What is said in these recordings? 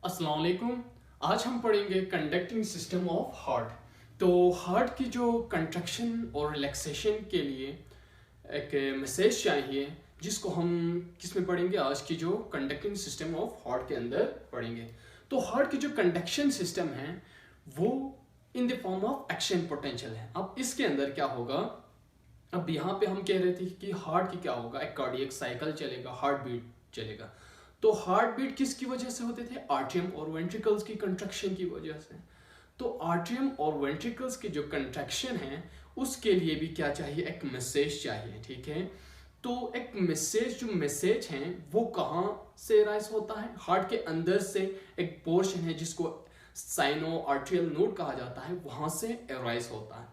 अस्सलाम वालेकुम। आज हम पढ़ेंगे कंडक्टिंग सिस्टम ऑफ हार्ट। तो हार्ट की जो कंट्रैक्शन और रिलैक्सेशन के लिए एक मैसेज चाहिए जिसको हम किस में पढ़ेंगे, आज की जो कंडक्टिंग सिस्टम ऑफ हार्ट के अंदर पढ़ेंगे। तो हार्ट की जो कंडक्शन सिस्टम है वो in the form of action potential है। अब इसके अंदर क्या होगा, अब यहाँ पे हम कह रहे थे कि हार्ट की क्या होगा, एक कार्डियक साइकिल चलेगा, हार्ट बीट चलेगा। तो हार्ट बीट किसकी वजह से होते थे, आर्ट्रियम और वेंट्रिकल्स की कंट्रैक्शन की वजह से। तो आर्ट्रियम और वेंट्रिकल्स की जो कंट्रैक्शन है उसके लिए भी क्या चाहिए, एक मैसेज चाहिए। ठीक है, तो एक मैसेज, जो मैसेज है वो कहाँ से राइज होता है, हार्ट के अंदर से एक पोर्शन है जिसको साइनो आर्ट्रियल नोड कहा जाता है, वहां से राइज होता है।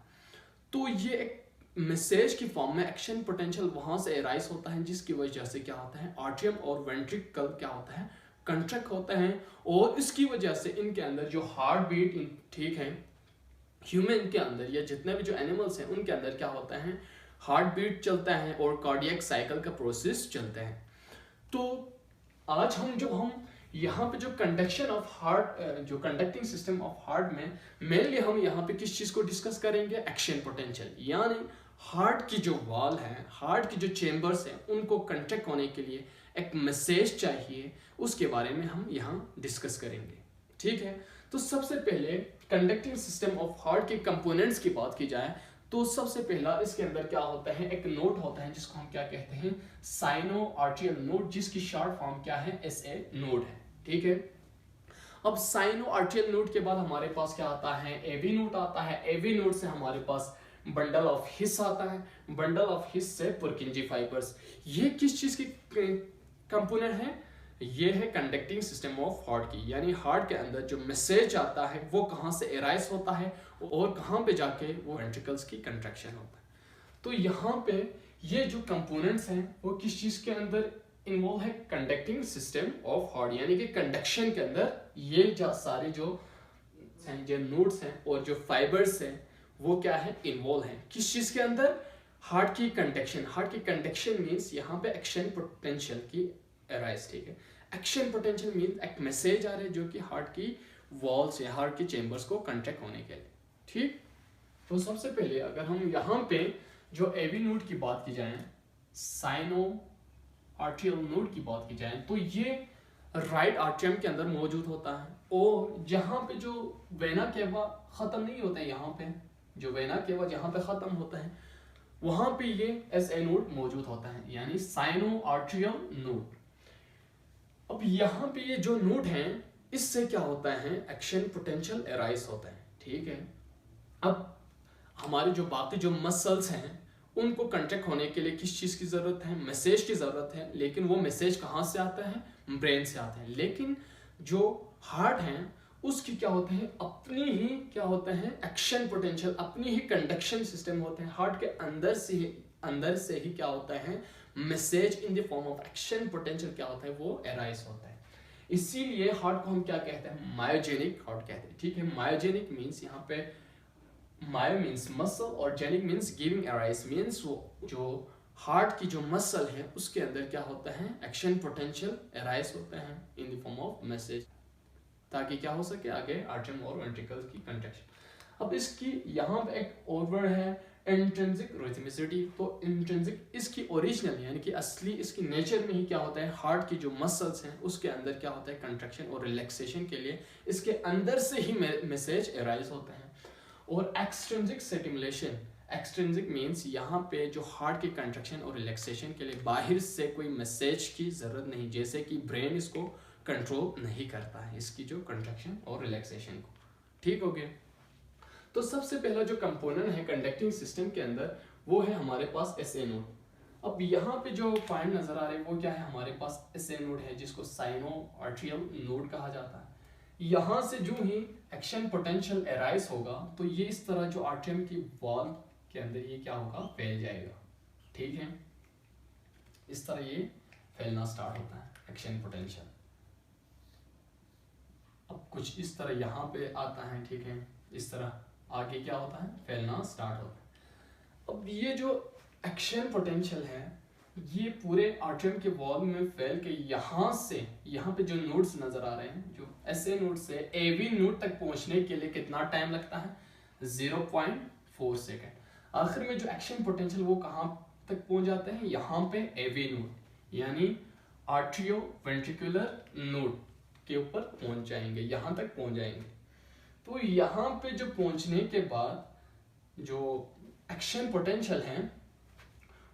तो ये एक मैसेज की फॉर्म में एक्शन पोटेंशियल वहां से एराइज होता है, जिसकी वजह से क्या होता है, आर्ट्रियम और वेंट्रिकल क्या होता है, कंट्रैक्ट होते हैं। और इसकी वजह से इनके अंदर जो हार्ट बीट, ठीक है, ह्यूमन के अंदर या जितने भी जो एनिमल्स हैं उनके अंदर क्या होता है, हार्ट बीट चलता है और कार्डियक साइकिल का प्रोसेस चलता है। तो आज हम यहाँ पे जो कंडक्शन ऑफ हार्ट, जो कंडक्टिंग सिस्टम ऑफ हार्ट में मेनली हम यहाँ पे किस चीज़ को डिस्कस करेंगे, एक्शन पोटेंशियल। यानी हार्ट की जो वॉल है, हार्ट की जो चेम्बर्स हैं, उनको कंट्रैक्ट होने के लिए एक मैसेज चाहिए, उसके बारे में हम यहाँ डिस्कस करेंगे। ठीक है, तो सबसे पहले कंडक्टिंग सिस्टम ऑफ हार्ट के कंपोनेंट्स की बात की जाए तो सबसे पहला इसके अंदर क्या होता है, एक नोड होता है जिसको हम क्या कहते हैं, साइनो आर्ट्रियल नोड, जिसकी शॉर्ट फॉर्म क्या है, SA नोड है। ठीक है, अब साइनो आर्ट्रियल नोड के बाद हमारे पास क्या आता है, AV नोड आता है। AV नोड से हमारे पास बंडल ऑफ हिस आता है, बंडल ऑफ हिस से पुरकिंजी फाइबर्स। ये किस चीज की कंपोनेंट है, ये है कंडक्टिंग सिस्टम ऑफ हार्ट की। यानी हार्ट के अंदर जो मैसेज आता है वो कहाँ से एराइज होता है और कहाँ पे जाके वो वेंट्रिकल्स की कंट्रैक्शन होता है। तो यहाँ पे ये जो कंपोनेंट्स हैं वो किस चीज के अंदर इन्वॉल्व है, कंडक्टिंग सिस्टम ऑफ हार्ट। यानी कि कंडक्शन के अंदर ये जो सारे जो नोड्स हैं और जो फाइबर्स हैं वो क्या है, इन्वॉल्व है किस चीज के अंदर, हार्ट की कंडक्शन। हार्ट की कंडक्शन मीन्स यहाँ पे एक्शन पोटेंशियल की एराइज। ठीक है, एक्शन पोटेंशियल मीन्स एक मैसेज आ रहा है जो कि हार्ट की वॉल्स या हार्ट की चेंबर्स को कंट्रैक्ट होने के लिए। ठीक, तो सबसे पहले अगर हम यहाँ पे जो एवी नोड की बात की जाए, साइनो आर्ट्रियल नोड की बात की जाए, तो ये राइट आर्ट्रियम के अंदर मौजूद होता है। और जहाँ पे जो वेना केवा खत्म नहीं होता है, यहाँ पे जो वेना केवा जहाँ पे खत्म होता है वहां पे ये SA नोड मौजूद होता है, यानी साइनो आर्ट्रियल नोड। अब यहाँ पे ये जो नोड है इससे क्या होता है, एक्शन पोटेंशियल एराइज होता है। ठीक है, अब हमारे जो बाकी जो मसल्स हैं उनको कंट्रैक्ट होने के लिए किस चीज की जरूरत है, मैसेज की जरूरत है। लेकिन वो मैसेज कहाँ से आता है, ब्रेन से आता है। लेकिन जो हार्ट है उसकी क्या होते हैं, अपनी ही क्या होता है, एक्शन पोटेंशियल, अपनी ही कंडक्शन सिस्टम होते हैं। हार्ट के अंदर से ही क्या होता है, message in the form of action potential क्या होता है, वो एराइज होता है। इसीलिए हार्ट को हम क्या कहते हैं, मायोजेनिक हार्ट कहते हैं। ठीक है, मायोजेनिक मीन्स यहाँ पे मायो मीन्स मसल और genic means giving arise, means वो जो हार्ट की जो मसल है उसके अंदर क्या होता है, एक्शन पोटेंशियल एराइज होता है in the form of message, ताकि क्या हो सके आगे आर्ट्रियम और वेंट्रिकल्स की कंट्रैक्शन। अब इसकी यहाँ पे एक और वर्ड है इंट्रिंसिक रिथमिसिटी। तो इंट्रिंसिक इसकी ओरिजिनल यानी कि असली इसकी नेचर में ही क्या होता है, हार्ट की जो मसल्स हैं उसके अंदर क्या होता है, कंट्रैक्शन और रिलैक्सेशन के लिए इसके अंदर से ही मैसेज एराइज होता है। और एक्सट्रिंसिक स्टिमुलेशन, एक्सट्रिंसिक मीन्स यहाँ पे जो हार्ट की कंट्रैक्शन और रिलैक्सेशन के लिए बाहर से कोई मैसेज की जरूरत नहीं, जैसे कि ब्रेन इसको कंट्रोल नहीं करता है इसकी जो कंट्रैक्शन और रिलैक्सेशन को। ठीक हो गया, तो सबसे पहला जो कंपोनेंट है कंडक्टिंग सिस्टम के अंदर वो है हमारे पास SA नोड। अब यहाँ पे जो पॉइंट नजर आ रहे हैं वो क्या है, हमारे पास SA नोड है जिसको साइनो आर्ट्रियल नोड कहा जाता है। यहाँ से जो ही एक्शन पोटेंशियल एराइज होगा तो ये इस तरह जो आर्ट्रियम की वॉल के अंदर ये क्या होगा, फैल जाएगा। ठीक है, इस तरह ये फैलना स्टार्ट होता है एक्शन पोटेंशियल। अब कुछ इस तरह यहाँ पे आता है। ठीक है, इस तरह आगे क्या होता है, फैलना स्टार्ट होता है। अब ये जो एक्शन पोटेंशियल है ये पूरे आर्टियम के वॉल में फैल के यहाँ से, यहाँ पे जो नोड्स नजर आ रहे हैं, जो SA नोड से AV नोड तक पहुंचने के लिए कितना टाइम लगता है? 0.4 सेकेंड। आखिर में जो एक्शन पोटेंशियल वो कहाँ तक पहुंच जाते हैं? यहाँ पे AV नोड, यानी आर्ट्रियो वेंट्रिकुलर नोड के ऊपर पहुंच जाएंगे, यहाँ तक पहुंच जाएंगे। तो यहाँ पे जो पहुंचने के बाद जो एक्शन पोटेंशियल है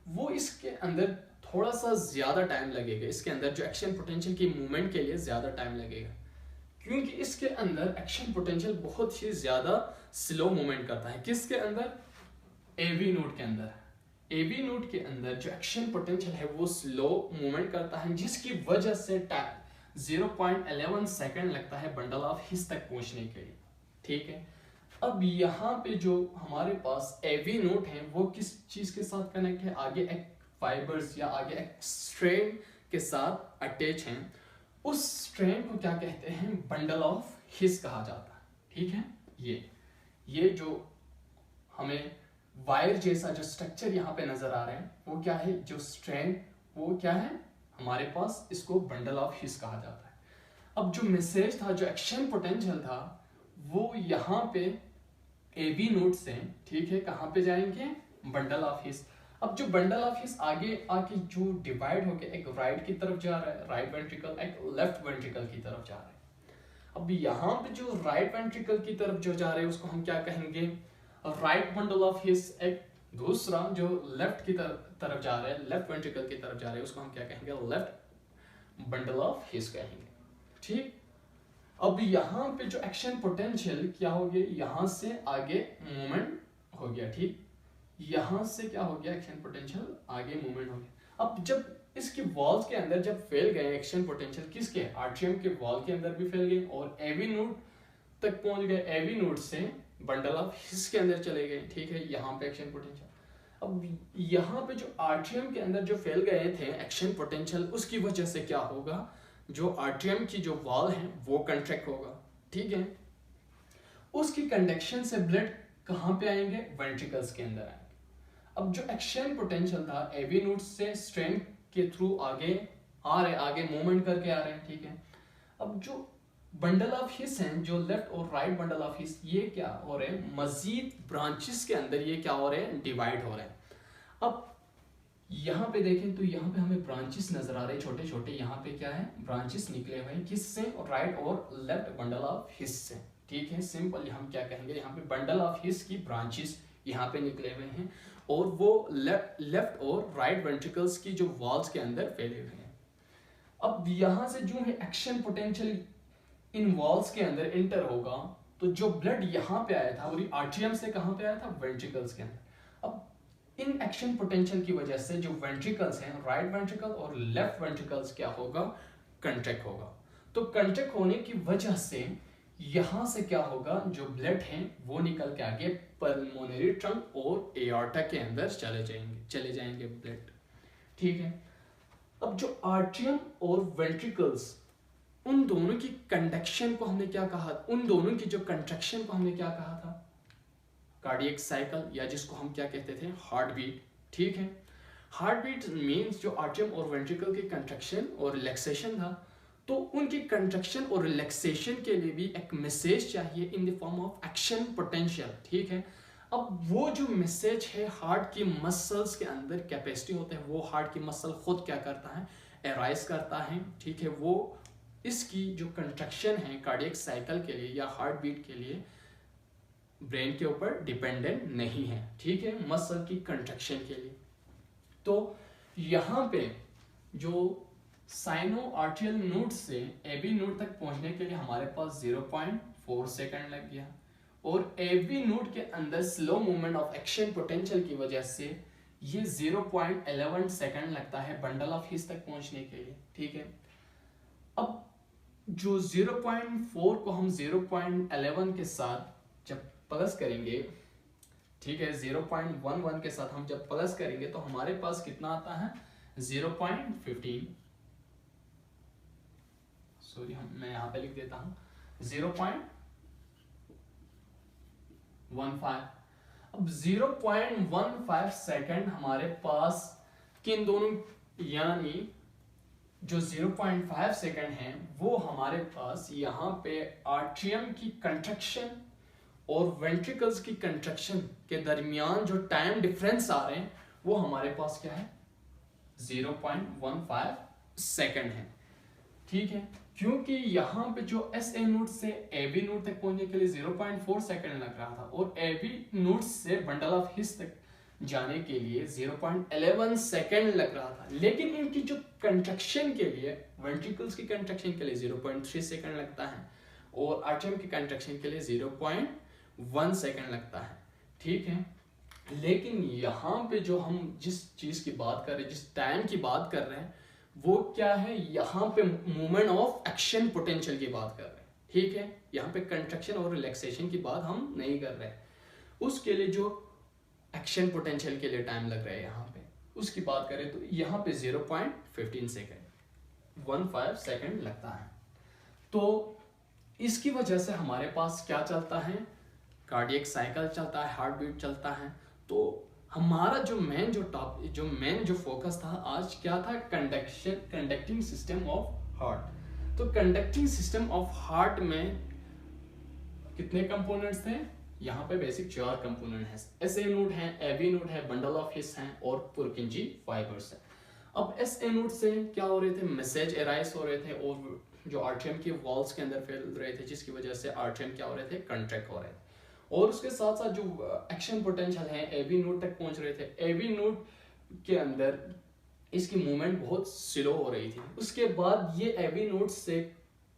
वो इसके अंदर थोड़ा सा ज्यादा टाइम लगेगा। इसके अंदर जो एक्शन पोटेंशियल की मूवमेंट के लिए ज्यादा टाइम लगेगा, क्योंकि इसके अंदर एक्शन पोटेंशियल बहुत ही ज्यादा स्लो मूवमेंट करता है। किसके अंदर? AV नोड के अंदर। AV नोड के अंदर जो एक्शन पोटेंशियल है वो स्लो मूवमेंट करता है, जिसकी वजह से 0.11 सेकेंड लगता है बंडल ऑफ हिस तक पहुंचने के लिए। ठीक है, अब यहाँ पे जो हमारे पास AV नोड है वो किस चीज के साथ कनेक्ट है? आगे एक फाइबर्स या आगे एक स्ट्रैंड के साथ अटैच हैं। उस स्ट्रैंड को क्या कहते हैं? बंडल ऑफ हिस कहा जाता है। ठीक है, ये जो हमें वायर जैसा जो स्ट्रक्चर यहाँ पे नजर आ रहा है वो क्या है? जो स्ट्रैंड वो क्या है हमारे पास? इसको बंडल ऑफ हिस कहा जाता है। अब जो मैसेज था, जो एक्शन पोटेंशियल था, वो यहाँ पे AV नोड से, ठीक है, कहाँ पे जाएंगे? Bundle of his. अब जो बंडल ऑफ हिस आगे आके जो डिवाइड होके एक राइट की तरफ जा रहा है, राइट वेंट्रिकल, एक लेफ्ट वेंट्रिकल की तरफ जा रहा है। अब यहाँ पे जो राइट वेंट्रिकल की तरफ जो जा रहे हैं उसको हम क्या कहेंगे? Right bundle of his. एक दूसरा जो लेफ्ट की तरफ जा रहा है, लेफ्ट वेंट्रिकल की तरफ जा रहे हैं, उसको हम क्या कहेंगे? लेफ्ट बंडल ऑफ हिस कहेंगे। ठीक, अब यहाँ पे जो एक्शन पोटेंशियल क्या हो गया? यहाँ से आगे मूवमेंट हो गया। ठीक, यहाँ से क्या हो गया? एक्शन पोटेंशियल आगे मूवमेंट हो गया। अब जब इसके वॉल्स के अंदर जब फैल गए एक्शन पोटेंशियल, किसके? आर्ट्रियम के वॉल के अंदर भी फैल गए और AV नोड तक पहुंच गए। AV नोड से बंडल ऑफ हिस के अंदर चले गए। ठीक है, यहाँ पे एक्शन पोटेंशियल। अब यहाँ पे जो आर्ट्रियम के अंदर जो फैल गए थे एक्शन पोटेंशियल, उसकी वजह से क्या होगा? जो आर्ट्रियम की जो वॉल है वो कंट्रैक्ट होगा। ठीक है, उसकी कंडक्शन से ब्लड कहाँ पे आएंगे? वेंट्रिकल्स के अंदर आएंगे। अब जो एक्शन पोटेंशियल था AV नोड से स्ट्रैंड के थ्रू आगे आ रहे, आगे मूवमेंट करके आ रहे हैं। ठीक है, अब जो बंडल ऑफ हिस हैं, जो लेफ्ट और राइट बंडल ऑफ हिस, ये क्या हो रहे हैं? मजीद ब्रांचेस के अंदर ये क्या हो रहे हैं? डिवाइड हो रहे हैं। अब यहाँ पे देखें तो यहाँ पे हमें ब्रांचेस नजर आ रहे हैं छोटे छोटे। यहाँ पे क्या है? ब्रांचेस निकले हुए हैं। किससे? राइट और लेफ्ट बंडल ऑफ हिस से। ठीक है, सिंपल हम क्या कहेंगे? यहाँ पे बंडल ऑफ हिस की ब्रांचेस यहाँ पे निकले हुए हैं और वो लेफ्ट और राइट वेंट्रिकल्स की जो वॉल्स के अंदर फैले हुए हैं। अब यहाँ से जो है एक्शन पोटेंशियल इन वॉल्स के अंदर इंटर होगा, तो जो ब्लड यहाँ पे आया था वो आर्ट्रियम से कहाँ पे आया था? वेंट्रिकल्स के अंदर। अब इन एक्शन पोटेंशियल की वजह से जो वेंट्रिकल्स हैं, राइट वेंट्रिकल और लेफ्ट वेंट्रिकल्स क्या होगा? कंट्रैक्ट होगा। तो कंट्रैक्ट होने की वजह से यहां से क्या होगा? जो ब्लड है वो निकल के आगे पल्मोनरी ट्रंक और एओर्टा के अंदर चले जाएंगे ब्लड। ठीक है, अब जो आर्ट्रियम और वेंट्रिकल्स, उन दोनों की कंडक्शन को हमने क्या कहा? उन दोनों की जो कंट्रैक्शन को हमने क्या कहा था? कार्डियक साइकिल, या जिसको हम क्या कहते थे? Heart beat. ठीक है, हार्ट बीट मीन्स जो आर्ट्रियम और वेंट्रिकल की कंट्रैक्शन और रिलैक्सेशन था, तो उनकी कंट्रैक्शन और रिलैक्सेशन के लिए भी एक मैसेज चाहिए in the form of action potential. ठीक है, अब वो जो मैसेज है हार्ट की मसल्स के अंदर कैपेसिटी होता है, वो हार्ट की मसल खुद क्या करता है? एराइज करता है। ठीक है, वो इसकी जो कंट्रैक्शन है कार्डियक साइकिल के लिए या हार्ट बीट के लिए ब्रेन के ऊपर डिपेंडेंट नहीं है। ठीक है, मसल की कंट्रैक्शन के लिए। तो यहाँ पे जो साइनो आर्टियल नोड से AV नोड तक पहुंचने के लिए हमारे पास 0.4 सेकंड लग गया, और AV नोड के अंदर slow movement of action potential की वजह से ये 0.11 सेकंड लगता है बंडल ऑफ हिस तक पहुंचने के लिए। ठीक है, अब जो 0.4 को हम 0.11 के साथ जब प्लस करेंगे, ठीक है, 0.11 के साथ हम जब प्लस करेंगे तो हमारे पास कितना आता है? 0.15। सॉरी, मैं यहाँ पे लिख देता हूँ 0.15। अब 0.15 सेकंड हमारे पास कि इन दोनों यानी जो 0.5 सेकंड है वो हमारे पास यहाँ पे आर्ट्रियम की कंट्रक्शन और वेंट्रिकल्स की कंट्रक्शन के दरमियान जो टाइम डिफरेंस आ रहे हैं वो हमारे पास क्या है 0.15 सेकंड है। ठीक है, क्योंकि यहाँ पे जो एस ए नोड से ए बी नोड तक पहुंचने के लिए 0.4 सेकंड लग रहा था और ए बी नोड से बंडल ऑफ हिस तक जाने के लिए 0.11 सेकंड लग रहा था, लेकिन इनकी जो कंट्रक्शन के लिए वेंट्रिकल्स की कंट्रक्शन के लिए 0.3 सेकंड लगता है और आर्ट्रियम की कंट्रक्शन के लिए 0.1 सेकंड लगता है। ठीक है, लेकिन यहाँ पे जो हम जिस चीज की बात कर रहे हैं, जिस टाइम की बात कर रहे हैं, वो क्या है, यहाँ पे मूवमेंट ऑफ एक्शन पोटेंशियल की बात कर रहे हैं। ठीक है, यहाँ पे कंट्रक्शन और रिलैक्सेशन की बात हम नहीं कर रहे, उसके लिए जो एक्शन पोटेंशियल के लिए टाइम लग रहा है यहाँ पे उसकी बात करें तो यहाँ पे 0.15 सेकेंड 15 सेकेंड लगता है। तो इसकी वजह से हमारे पास क्या चलता है, कार्डियक साइकिल चलता है, हार्ट बीट चलता है। तो हमारा जो मेन जो फोकस था आज क्या था, कंडक्टिंग सिस्टम ऑफ हार्ट। तो कंडक्टिंग सिस्टम ऑफ हार्ट में कितने कंपोनेंट्स थे, यहाँ पे बेसिक 4 कंपोनेंट है, एस ए नोड है, ए बी नोड है, बंडल ऑफ हिस है और पुरकिंजी फाइबर्स है। अब एस ए नोड से क्या हो रहे थे, मैसेज एराइज हो रहे थे और जो आर्ट्रियम के वॉल्स के अंदर फैल रहे थे, जिसकी वजह से आर्ट्रियम क्या हो रहे थे, कंट्रैक्ट हो रहे थे। और उसके साथ साथ जो एक्शन पोटेंशियल है ए बी नोड तक पहुंच रहे थे, ए बी नोड के अंदर इसकी मूवमेंट बहुत स्लो हो रही थी। उसके बाद ये ए बी नोड से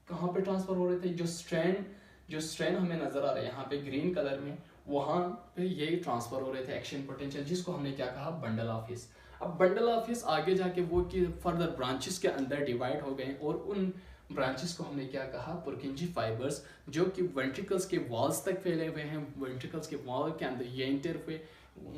कहाँ पे ट्रांसफर हो रहे थे, जो स्ट्रेन हमें नजर आ रहा है यहाँ पे ग्रीन कलर में, वहां पे ये ट्रांसफर हो रहे थे एक्शन पोटेंशियल, जिसको हमने क्या कहा, बंडल ऑफ हिस। अब बंडल ऑफ हिस आगे जाके वो कि फर्दर ब्रांचेस के अंदर डिवाइड हो गए और उन ब्रांचेस को हमने क्या कहा, पुरकिंजी फाइबर्स, जो कि वेंट्रिकल्स के वॉल्स तक फैले हुए हैं। वेंट्रिकल्स के वॉल के अंदर ये इंटर हुए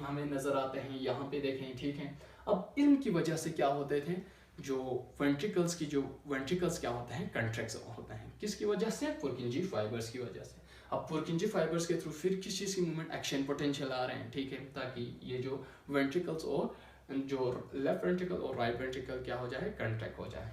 हमें नजर आते हैं, यहाँ पे देखें। ठीक है, अब इनकी वजह से क्या होते थे, जो वेंट्रिकल्स क्या होते हैं, कंट्रैक्ट होते हैं। किसकी वजह से, पुरकिंजी फाइबर्स की वजह से। अब पुरकिंजी फाइबर्स के थ्रू फिर किस चीज़ की मूवमेंट, एक्शन पोटेंशियल आ रहे हैं। ठीक है, ताकि ये जो वेंट्रिकल्स और जो लेफ्ट वेंट्रिकल और राइट वेंट्रिकल क्या हो जाए, कंट्रैक्ट हो जाए।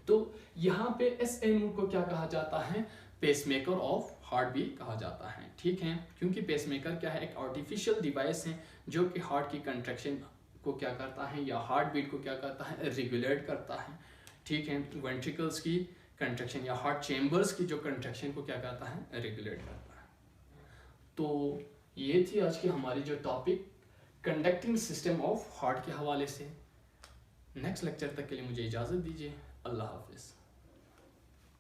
तो यहाँ पे एस ए नोड को क्या कहा जाता है, पेसमेकर ऑफ हार्ट भी कहा जाता है। ठीक है, क्योंकि पेसमेकर क्या है, एक आर्टिफिशियल डिवाइस है जो कि हार्ट की कंट्रैक्शन को क्या करता है या हार्ट बीट को क्या करता है, रेगुलेट करता है। ठीक है, वेंट्रिकल्स की कंट्रैक्शन या हार्ट चेम्बर्स की जो कंट्रैक्शन को क्या करता है, रेगुलेट करता है। तो ये थी आज की हमारी जो topic conducting system of heart के हवाले से। नेक्स्ट लेक्चर तक के लिए मुझे इजाज़त दीजिए। अल्लाह हाफिज़।